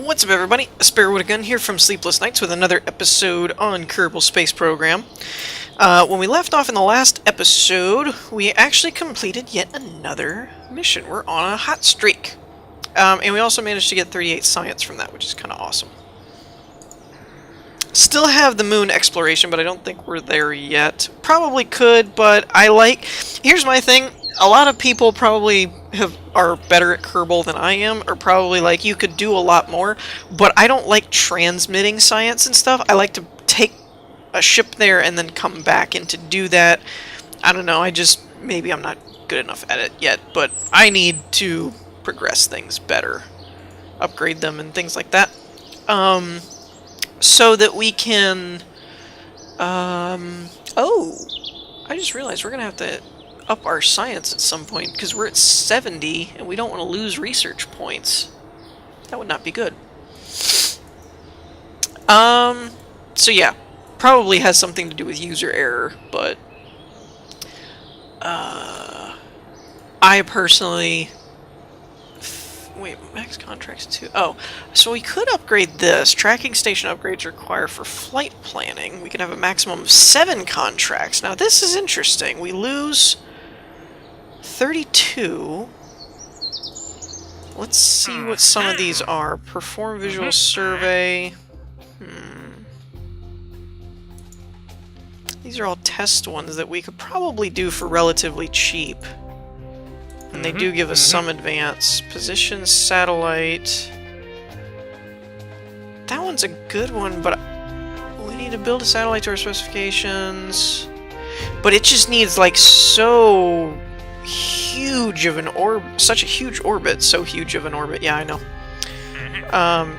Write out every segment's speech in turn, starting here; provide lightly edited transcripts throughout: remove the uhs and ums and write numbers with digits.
What's up, everybody? Sparrow again here from Sleepless Nights with another episode on Kerbal Space Program. When we left off in the last episode, we actually completed yet another mission. We're on a hot streak. And we also managed to get 38 science from that, which is kind of awesome. Still have the moon exploration, but I don't think we're there yet. Probably could, but here's my thing. A lot of people probably are better at Kerbal than I am, or probably like, you could do a lot more, but I don't like transmitting science and stuff. I like to take a ship there and then come back, and to do that, I don't know, maybe I'm not good enough at it yet, but I need to progress things better, upgrade them and things like that, so that we can, oh, I just realized we're gonna have to up our science at some point, because we're at 70 and we don't want to lose research points. That would not be good. So yeah, probably has something to do with user error, but I personally wait, max contracts too. Oh, so we could upgrade this. Tracking station upgrades require for flight planning. We can have a maximum of 7 contracts. Now this is interesting. We lose 32. Let's see what some of these are. Perform visual survey. These are all test ones that we could probably do for relatively cheap. And they do give us some advance. Position satellite. That one's a good one, but we need to build a satellite to our specifications. But it just needs like so huge of an such a huge orbit, yeah, I know.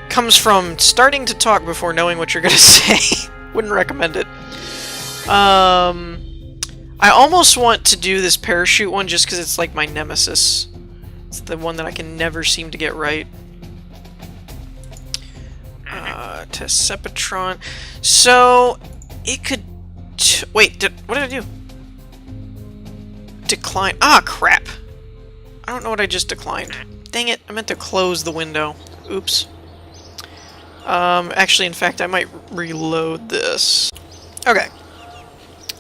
Comes from starting to talk before knowing what you're gonna say. Wouldn't recommend it. I almost want to do this parachute one just because it's like my nemesis. It's the one that I can never seem to get right. Tesepatron. So it could wait, what did I do? Decline. Ah, crap. I don't know what I just declined. Dang it, I meant to close the window. Oops. Actually, in fact, I might reload this. Okay.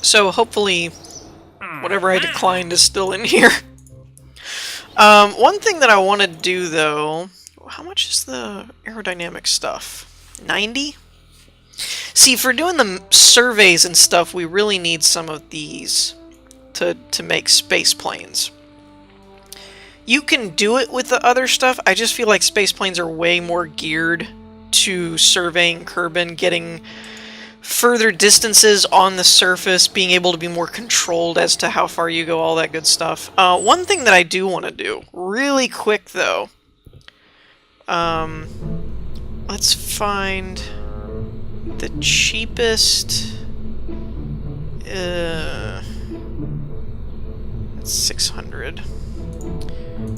So, hopefully, whatever I declined is still in here. One thing that I want to do, though... How much is the aerodynamic stuff? 90? See, for doing the surveys and stuff, we really need some of these to make space planes. You can do it with the other stuff. I just feel like space planes are way more geared to surveying Kerbin, getting further distances on the surface, being able to be more controlled as to how far you go, all that good stuff. One thing that I do want to do, really quick though, let's find the cheapest, it's 600.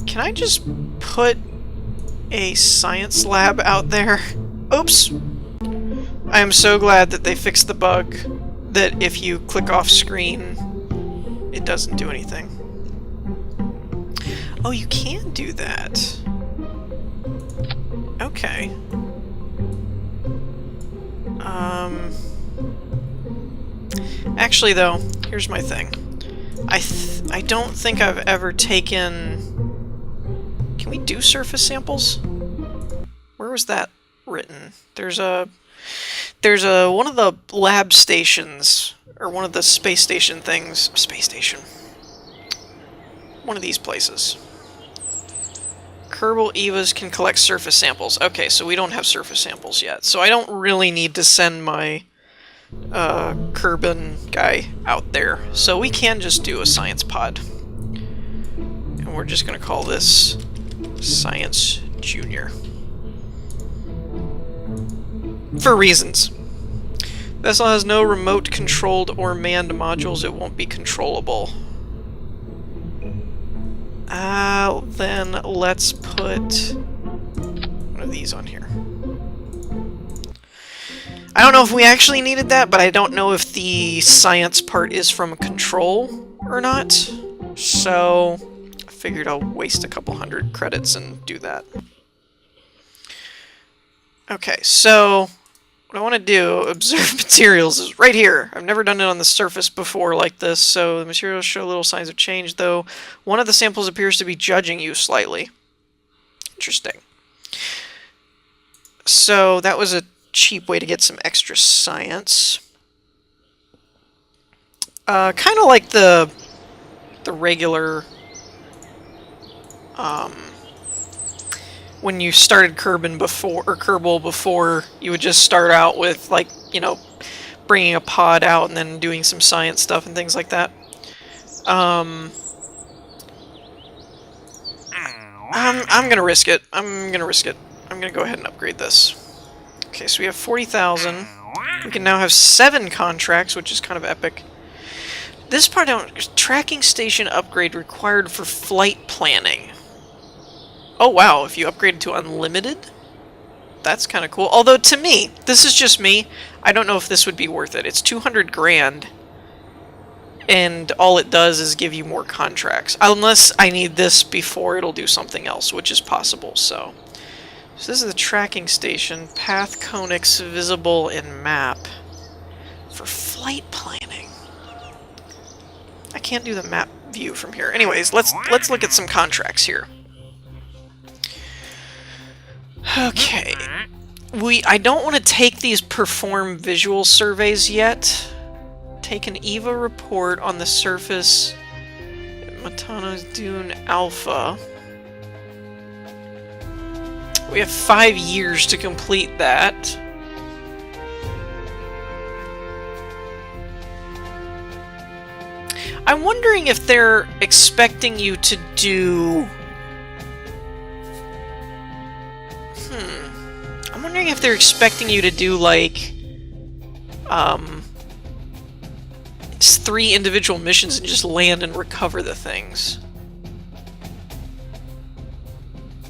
Can I just put a science lab out there? Oops! I am so glad that they fixed the bug that if you click off screen, it doesn't do anything. Oh, you can do that. Okay. Actually, though, here's my thing. I don't think I've ever taken... Can we do surface samples? Where was that written? There's one of the lab stations, or one of the space station things. Space station. One of these places. Kerbal EVAs can collect surface samples. Okay, so we don't have surface samples yet. So I don't really need to send my Kerbin guy out there. So we can just do a science pod. And we're just going to call this Science Junior. For reasons. Vessel has no remote controlled or manned modules. It won't be controllable. Then let's put one of these on here. I don't know if we actually needed that, but I don't know if the science part is from control or not. So I figured I'll waste a couple hundred credits and do that. Okay, so what I want to do, observe materials, is right here. I've never done it on the surface before like this, so the materials show little signs of change, though one of the samples appears to be judging you slightly. Interesting. So that was a cheap way to get some extra science. Kind of like the regular, when you started Kerbal before, you would just start out with, like, you know, bringing a pod out and then doing some science stuff and things like that. I'm gonna risk it. I'm gonna go ahead and upgrade this. Okay, so we have 40,000. We can now have 7 contracts, which is kind of epic. This part, tracking station upgrade required for flight planning. Oh wow, if you upgrade to unlimited? That's kind of cool. Although, to me, this is just me, I don't know if this would be worth it. It's 200 grand, and all it does is give you more contracts. Unless I need this before it'll do something else, which is possible, so this is the tracking station. Path conics visible in map. For flight planning. I can't do the map view from here. Anyways, let's look at some contracts here. Okay. I don't want to take these perform visual surveys yet. Take an EVA report on the surface at Matano's Dune Alpha. We have 5 years to complete that. I'm wondering if they're expecting you to do... I'm wondering if they're expecting you to do, like, it's 3 individual missions and just land and recover the things.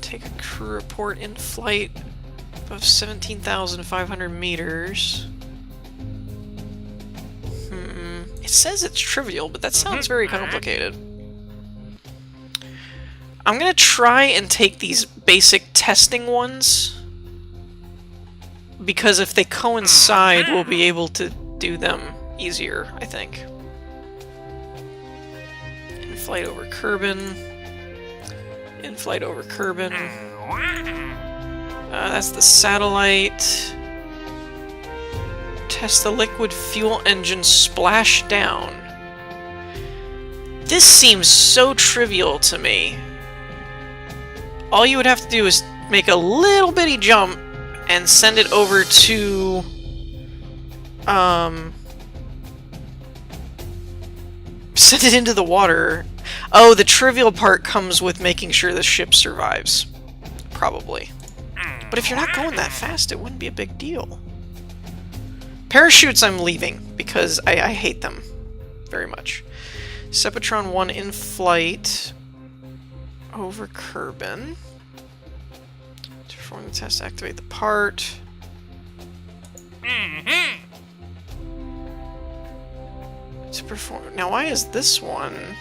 Take a crew report in flight above 17,500 meters. It says it's trivial, but that sounds very complicated. I'm gonna try and take these basic testing ones, because if they coincide, we'll be able to do them easier, I think. In-flight over Kerbin. In-flight over Kerbin. That's the satellite. Test the liquid fuel engine splashdown. This seems so trivial to me. All you would have to do is make a little bitty jump and send it over to send it into the water. Oh, the trivial part comes with making sure the ship survives. Probably. But if you're not going that fast, it wouldn't be a big deal. Parachutes I'm leaving, because I hate them very much. Sepatron 1 in flight over Kerbin. To perform the test, activate the part. To perform... Now, why is this one...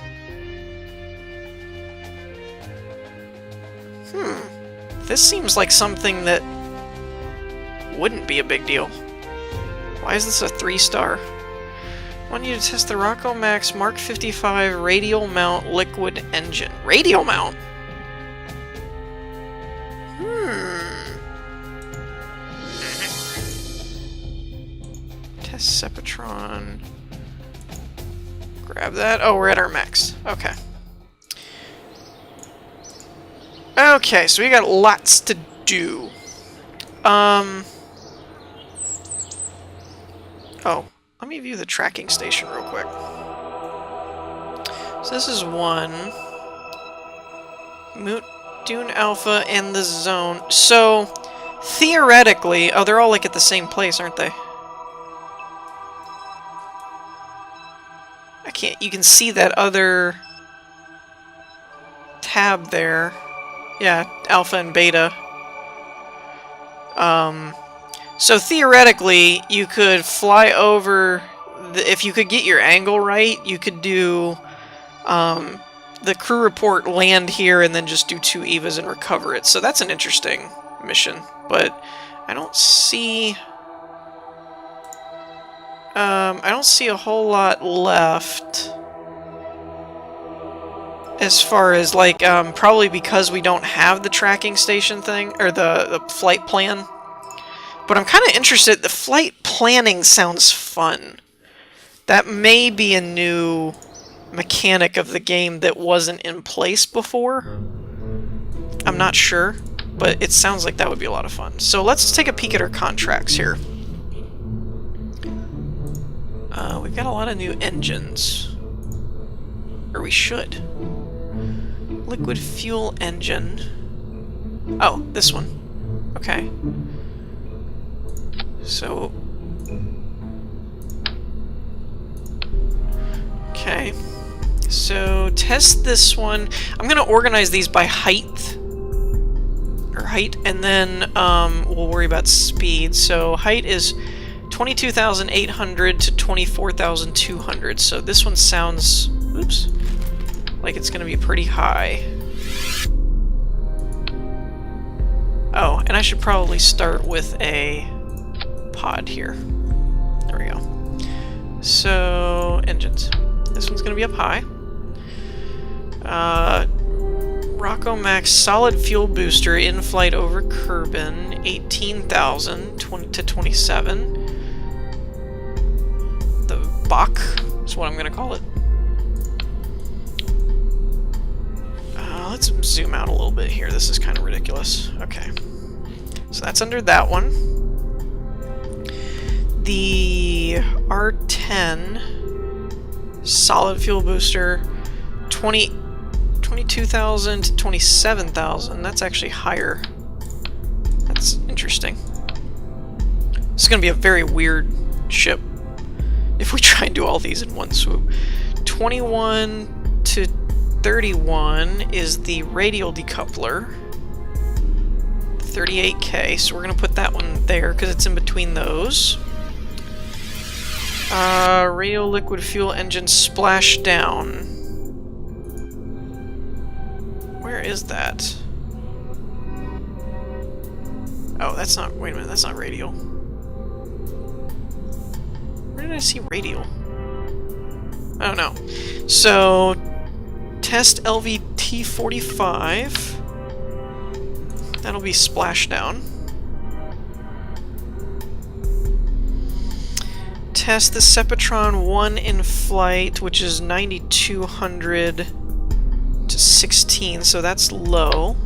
This seems like something that wouldn't be a big deal. Why is this a 3-star? I want you to test the Rocco Max Mark 55 radial mount liquid engine. Radial mount? Test Sepatron. Grab that. Oh, we're at our max. Okay. Okay, so we got lots to do. Oh, let me view the tracking station real quick. So this is 1. Moot, Dune Alpha, and the Zone. So, theoretically... Oh, they're all, like, at the same place, aren't they? I can't... You can see that other tab there. Yeah, Alpha and Beta. So theoretically, you could fly over... if you could get your angle right, you could do the crew report, land here, and then just do 2 EVAs and recover it. So that's an interesting mission. But I don't see... I don't see a whole lot left. As far as, like, probably because we don't have the tracking station thing, or the flight plan. But I'm kind of interested, the flight planning sounds fun. That may be a new mechanic of the game that wasn't in place before. I'm not sure, but it sounds like that would be a lot of fun. So let's take a peek at our contracts here. We've got a lot of new engines. Or we should. Liquid fuel engine. Oh, this one. Okay. So... Okay. So, test this one. I'm going to organize these by height. Or height, and then we'll worry about speed. So, height is 22,800 to 24,200. So, this one sounds... Oops. Like it's going to be pretty high. Oh, and I should probably start with a pod here. There we go. So, engines. This one's going to be up high. Rocco Max solid fuel booster in flight over Kerbin, 18,000 to 27. The Bach is what I'm going to call it. Let's zoom out a little bit here. This is kind of ridiculous. Okay. So that's under that one. The R10 solid fuel booster, 22,000 to 27,000. That's actually higher. That's interesting. This is going to be a very weird ship if we try and do all these in one swoop. 21 to 31 is the radial decoupler. 38K, so we're going to put that one there because it's in between those. Radial liquid fuel engine splashdown. Where is that? Oh, that's not... Wait a minute, that's not radial. Where did I see radial? Oh, no. So... Test LVT-45. That'll be splashdown. Test the Sepatron 1 in flight, which is 9,200 to 16, so that's low.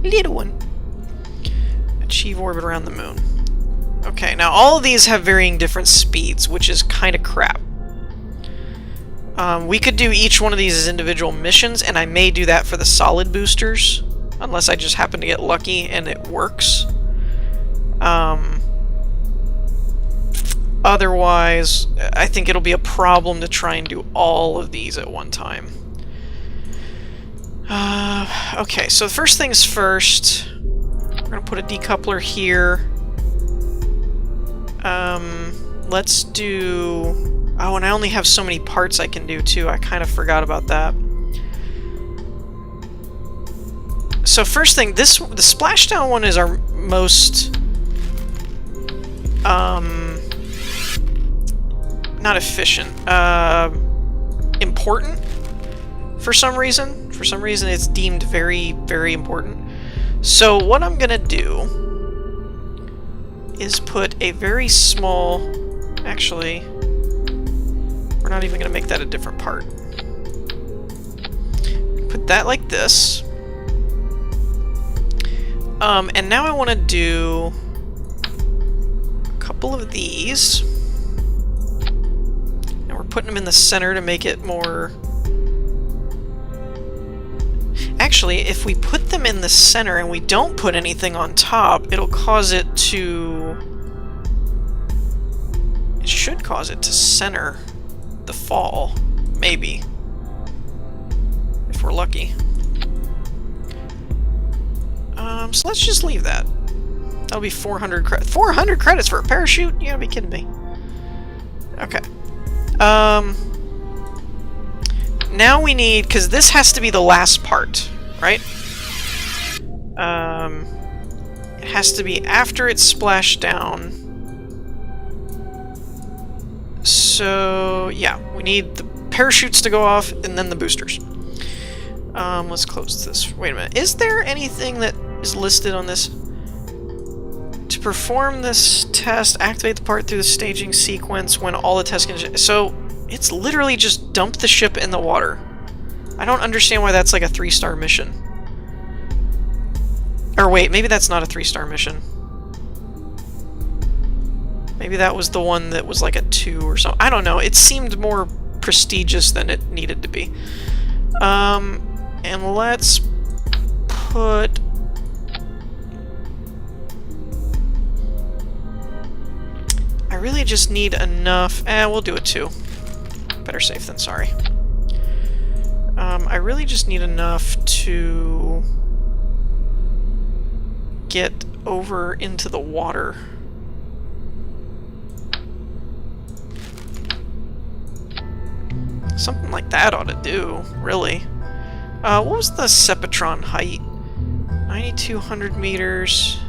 Little one. Achieve orbit around the moon. Okay, now all of these have varying different speeds, which is kind of crap. We could do each one of these as individual missions, and I may do that for the solid boosters, unless I just happen to get lucky and it works. Otherwise, I think it'll be a problem to try and do all of these at one time. Okay, so the first things first, we're going to put a decoupler here. Let's do... Oh, and I only have so many parts I can do, too. I kind of forgot about that. So first thing, the splashdown one is our most... not efficient. Important? For some reason. For some reason it's deemed very, very important. So what I'm gonna do is put a very small... Actually... We're not even going to make that a different part. Put that like this. And now I want to do a couple of these. And we're putting them in the center to make it more... Actually, if we put them in the center and we don't put anything on top, it'll cause it to... It should cause it to center the fall, maybe, if we're lucky. So let's just leave that. That'll be 400 credits. 400 credits for a parachute? You gotta be kidding me. Okay. Now we need, because this has to be the last part, right? It has to be after it's splashed down. So, yeah, we need the parachutes to go off and then the boosters. Let's close this. Wait a minute. Is there anything that is listed on this? To perform this test, activate the part through the staging sequence when all the test conditions... So, it's literally just dump the ship in the water. I don't understand why that's like a 3-star mission. Or wait, maybe that's not a 3-star mission. Maybe that was the one that was like a 2 or something. I don't know. It seemed more prestigious than it needed to be. And let's put... I really just need enough... we'll do it 2. Better safe than sorry. I really just need enough to get over into the water. Something like that ought to do, really. What was the Sepatron height? 9,200 meters.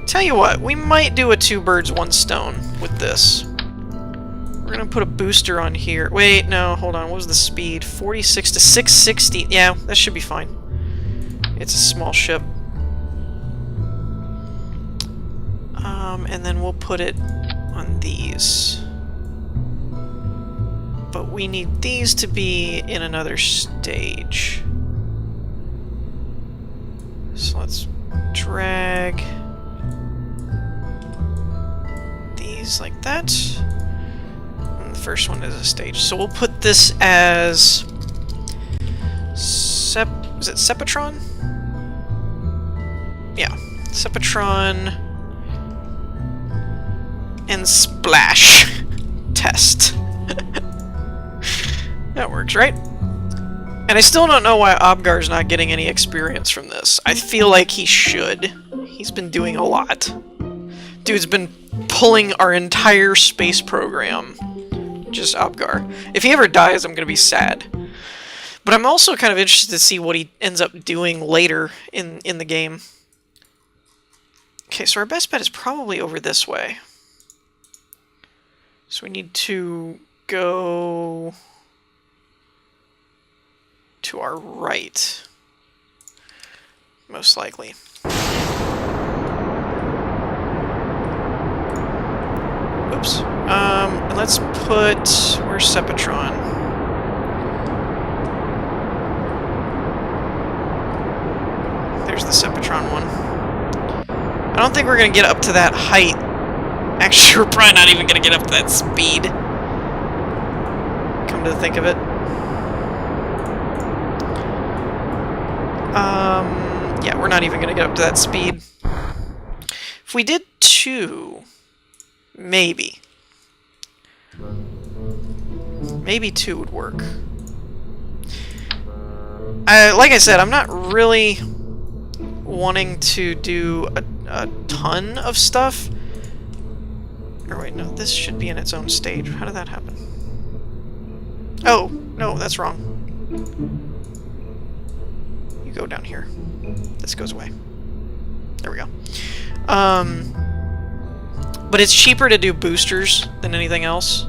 Tell you what, we might do a 2 birds, 1 stone with this. We're gonna put a booster on here. Wait, no, hold on. What was the speed? 46 to 660. Yeah, that should be fine. It's a small ship. And then we'll put it on these. But we need these to be in another stage. So let's drag these like that. And the first one is a stage. So we'll put this as... is it Sepatron? Yeah. Sepatron and Splash test. That works, right? And I still don't know why Obgar's not getting any experience from this. I feel like he should. He's been doing a lot. Dude's been pulling our entire space program. Just Obgar. If he ever dies, I'm gonna be sad. But I'm also kind of interested to see what he ends up doing later in the game. Okay, so our best bet is probably over this way. So we need to go to our right, most likely. Oops. And let's put... where's Sepatron? There's the Sepatron one. I don't think we're gonna get up to that height. Actually, we're probably not even gonna get up to that speed. Come to think of it. Yeah, we're not even gonna get up to that speed. If we did 2, maybe. Maybe 2 would work. Like I said, I'm not really wanting to do a ton of stuff. Or wait, no, this should be in its own stage. How did that happen? Oh, no, that's wrong. You go down here. This goes away. There we go. But it's cheaper to do boosters than anything else.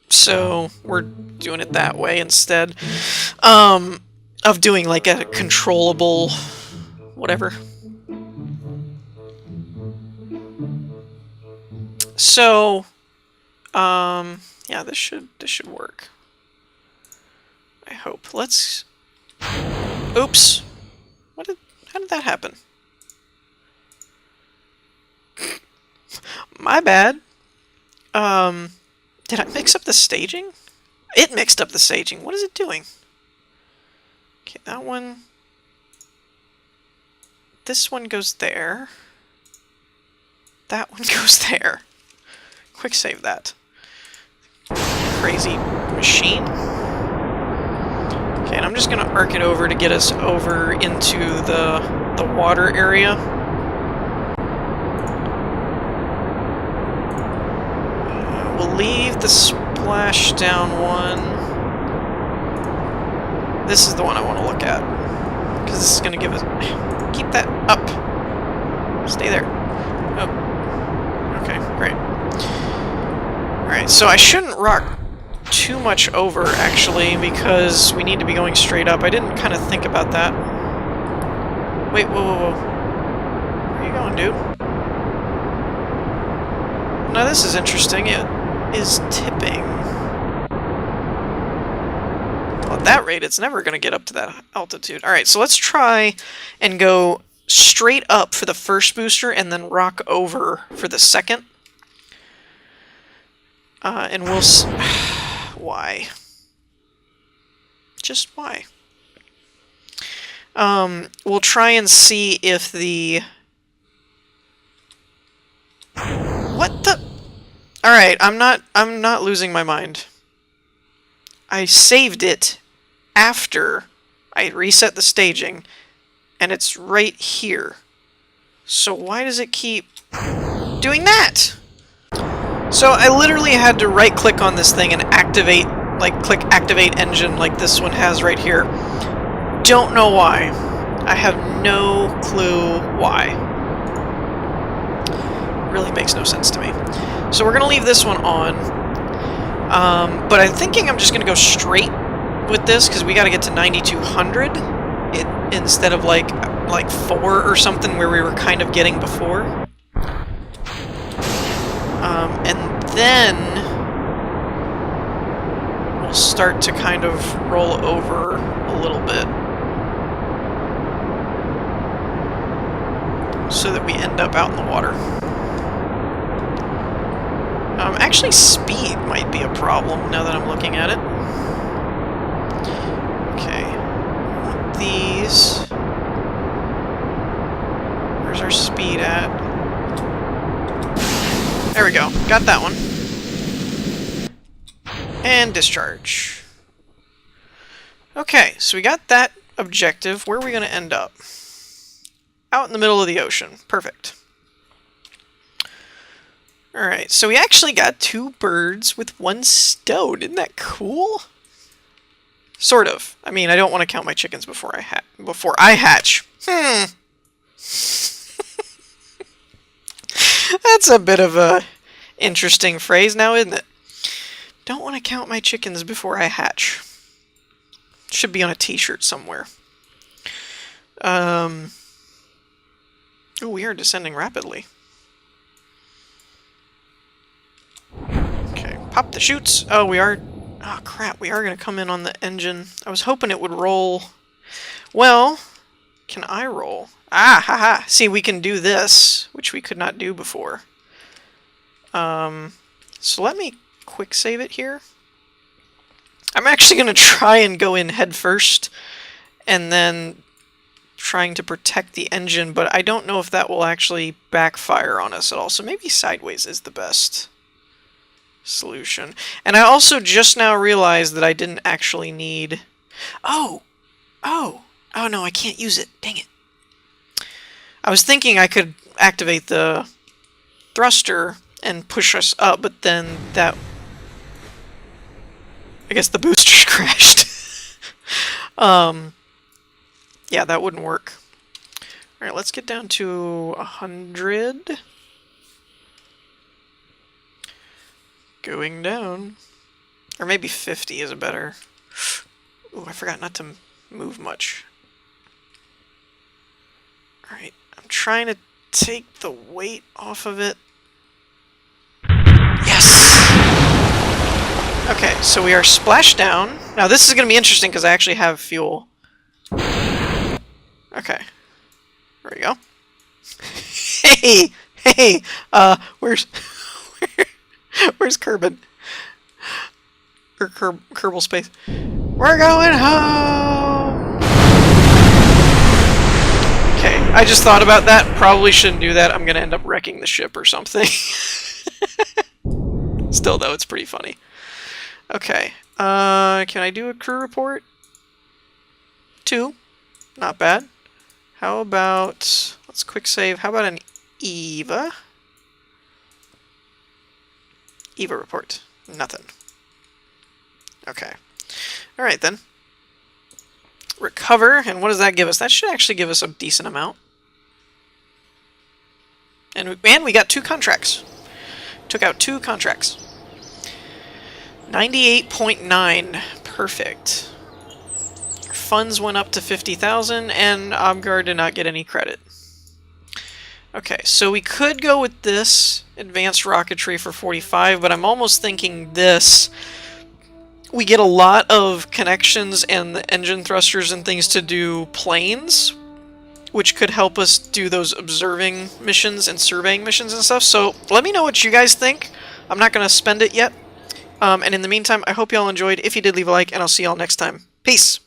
So we're doing it that way instead of doing like a controllable whatever. So yeah, this should work. I hope. Let's... Oops. How did that happen? My bad. Did I mix up the staging? It mixed up the staging. What is it doing? Okay, that one... This one goes there. That one goes there. Quick save that. Crazy machine. Okay, and I'm just gonna arc it over to get us over into the water area. We'll leave the splashdown one. This is the one I want to look at. because this is going to give us... Keep that up. Stay there. Oh. Okay, great. Alright, so I shouldn't rock too much over, actually, because we need to be going straight up. I didn't kind of think about that. Wait, whoa, whoa, whoa. Where are you going, dude? Now this is interesting. It is tipping. Well, at that rate, it's never going to get up to that altitude. Alright, so let's try and go straight up for the first booster and then rock over for the second. And we'll... Why? Just why? We'll try and see if the... What the... Alright, I'm not losing my mind. I saved it after I reset the staging, and it's right here. So why does it keep doing that? So I literally had to right-click on this thing and activate, like, click Activate Engine like this one has right here. Don't know why. I have no clue why. Really makes no sense to me. So we're going to leave this one on. But I'm thinking I'm just going to go straight with this, because we got to get to 9200 instead of like 4 or something where we were kind of getting before. And then we'll start to kind of roll over a little bit so that we end up out in the water. Actually, speed might be a problem now that I'm looking at it. Okay. These. Where's our speed at? There we go. Got that one. And discharge. Okay, so we got that objective. Where are we going to end up? Out in the middle of the ocean. Perfect. Alright, so we actually got 2 birds with 1 stone. Isn't that cool? Sort of. I mean, I don't want to count my chickens before I hatch. That's a bit of a interesting phrase now, isn't it? Don't want to count my chickens before I hatch. Should be on a t-shirt somewhere. Oh, we are descending rapidly. Okay, pop the chutes. Oh, we are... Oh, crap, we are going to come in on the engine. I was hoping it would roll. Well, can I roll? Ah, haha. See, we can do this, which we could not do before. So let me quick save it here. I'm actually going to try and go in head first, and then trying to protect the engine, but I don't know if that will actually backfire on us at all. So maybe sideways is the best solution. And I also just now realized that I didn't actually need... Oh no, I can't use it. Dang it. I was thinking I could activate the thruster and push us up, but then that... I guess the boosters crashed. Yeah, that wouldn't work. Alright, let's get down to 100. Going down. Or maybe 50 is a better... Ooh, I forgot not to move much. Alright, I'm trying to take the weight off of it. Yes! Okay, so we are splashed down. Now this is going to be interesting because I actually have fuel. Okay. There we go. Hey! Where's Kerbin? Or Kerbal Space. We're going home! Okay, I just thought about that. Probably shouldn't do that. I'm gonna end up wrecking the ship or something. Still, though, it's pretty funny. Okay, can I do a crew report? 2. Not bad. How about... Let's quick save. How about an EVA? EVA report. Nothing. Okay. Alright then. recover, and what does that give us? That should actually give us a decent amount. And we got 2 contracts. Took out 2 contracts. 98.9. Perfect. Our funds went up to 50,000, and Obgar did not get any credit. Okay, so we could go with this advanced rocketry for 45, but I'm almost thinking this. We get a lot of connections and the engine thrusters and things to do planes, which could help us do those observing missions and surveying missions and stuff. So let me know what you guys think. I'm not going to spend it yet. And in the meantime, I hope y'all enjoyed. If you did, leave a like, and I'll see y'all next time. Peace!